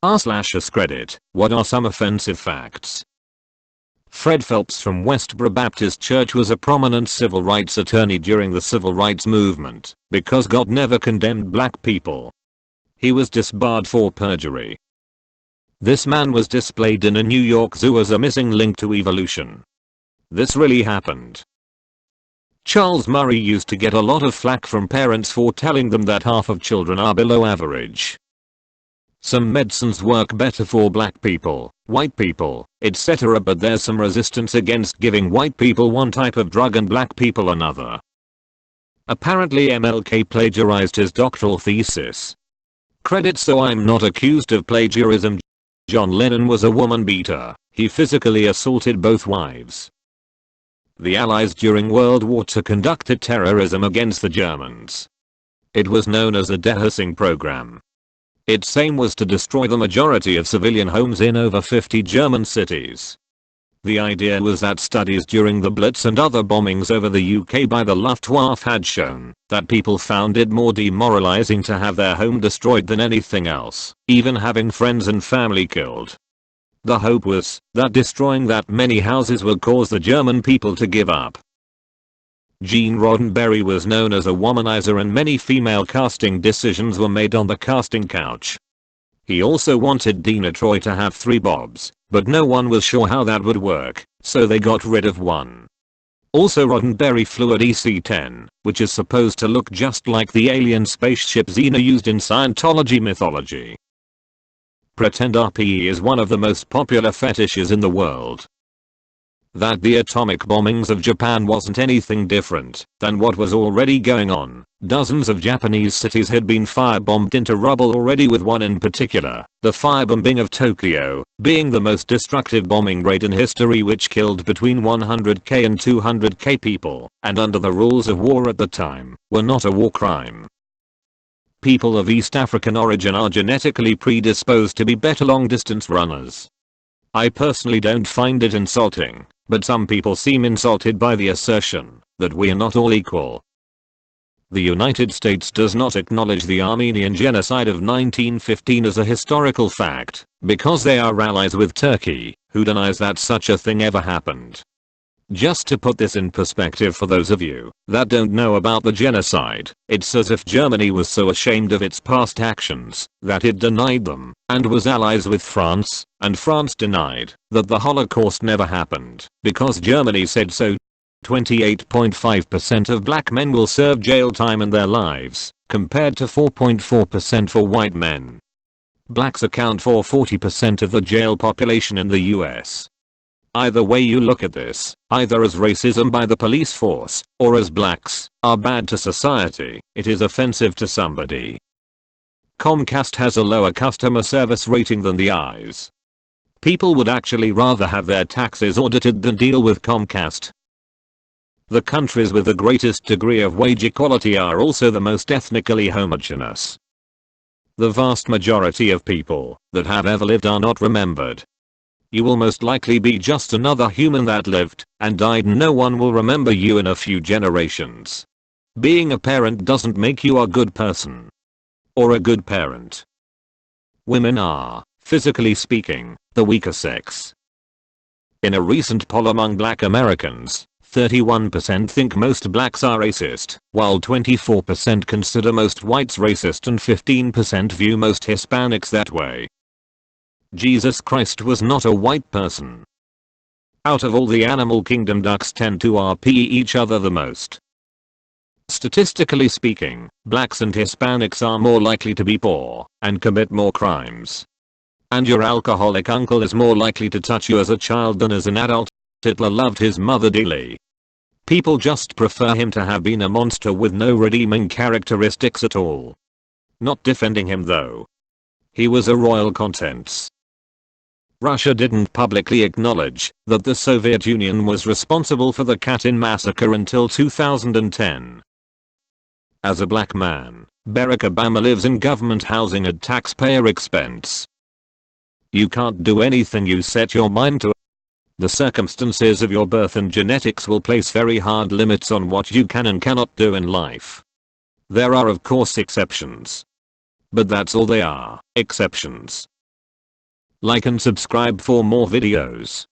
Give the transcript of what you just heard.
r/AskReddit, what are some offensive facts? Fred Phelps from Westboro Baptist Church was a prominent civil rights attorney during the civil rights movement because God never condemned black people. He was disbarred for perjury. This man was displayed in a New York zoo as a missing link to evolution. This really happened. Charles Murray used to get a lot of flack from parents for telling them that half of children are below average. Some medicines work better for black people, white people, etc., but there's some resistance against giving white people one type of drug and black people another. Apparently MLK plagiarized his doctoral thesis. Credit so I'm not accused of plagiarism. John Lennon was a woman beater. He physically assaulted both wives. The Allies during World War II conducted terrorism against the Germans. It was known as a dehussing program. Its aim was to destroy the majority of civilian homes in over 50 German cities. The idea was that studies during the Blitz and other bombings over the UK by the Luftwaffe had shown that people found it more demoralizing to have their home destroyed than anything else, even having friends and family killed. The hope was that destroying that many houses would cause the German people to give up. Gene Roddenberry was known as a womanizer and many female casting decisions were made on the casting couch. He also wanted Dina Troy to have 3 bobs, but no one was sure how that would work, so they got rid of one. Also Roddenberry flew a DC-10, which is supposed to look just like the alien spaceship Xena used in Scientology mythology. Pretend RPE is one of the most popular fetishes in the world. That the atomic bombings of Japan wasn't anything different than what was already going on. Dozens of Japanese cities had been firebombed into rubble already, with one in particular, the firebombing of Tokyo, being the most destructive bombing raid in history, which killed between 100k and 200k people, and under the rules of war at the time, were not a war crime. People of East African origin are genetically predisposed to be better long-distance runners. I personally don't find it insulting, but some people seem insulted by the assertion that we are not all equal. The United States does not acknowledge the Armenian genocide of 1915 as a historical fact because they are allies with Turkey, who denies that such a thing ever happened. Just to put this in perspective for those of you that don't know about the genocide, it's as if Germany was so ashamed of its past actions that it denied them and was allies with France, and France denied that the Holocaust never happened because Germany said so. 28.5% of black men will serve jail time in their lives, compared to 4.4% for white men. Blacks account for 40% of the jail population in the US. Either way you look at this, either as racism by the police force, or as blacks are bad to society, it is offensive to somebody. Comcast has a lower customer service rating than the Eyes. People would actually rather have their taxes audited than deal with Comcast. The countries with the greatest degree of wage equality are also the most ethnically homogeneous. The vast majority of people that have ever lived are not remembered. You will most likely be just another human that lived and died, and no one will remember you in a few generations. Being a parent doesn't make you a good person or a good parent. Women are, physically speaking, the weaker sex. In a recent poll among black Americans, 31% think most blacks are racist, while 24% consider most whites racist and 15% view most Hispanics that way. Jesus Christ was not a white person. Out of all the animal kingdom, ducks tend to RP each other the most. Statistically speaking, blacks and Hispanics are more likely to be poor and commit more crimes. And your alcoholic uncle is more likely to touch you as a child than as an adult. Hitler loved his mother dearly. People just prefer him to have been a monster with no redeeming characteristics at all. Not defending him though. He was a royal contents. Russia didn't publicly acknowledge that the Soviet Union was responsible for the Katyn massacre until 2010. As a black man, Barack Obama lives in government housing at taxpayer expense. You can't do anything you set your mind to. The circumstances of your birth and genetics will place very hard limits on what you can and cannot do in life. There are of course exceptions. But that's all they are, exceptions. Like and subscribe for more videos.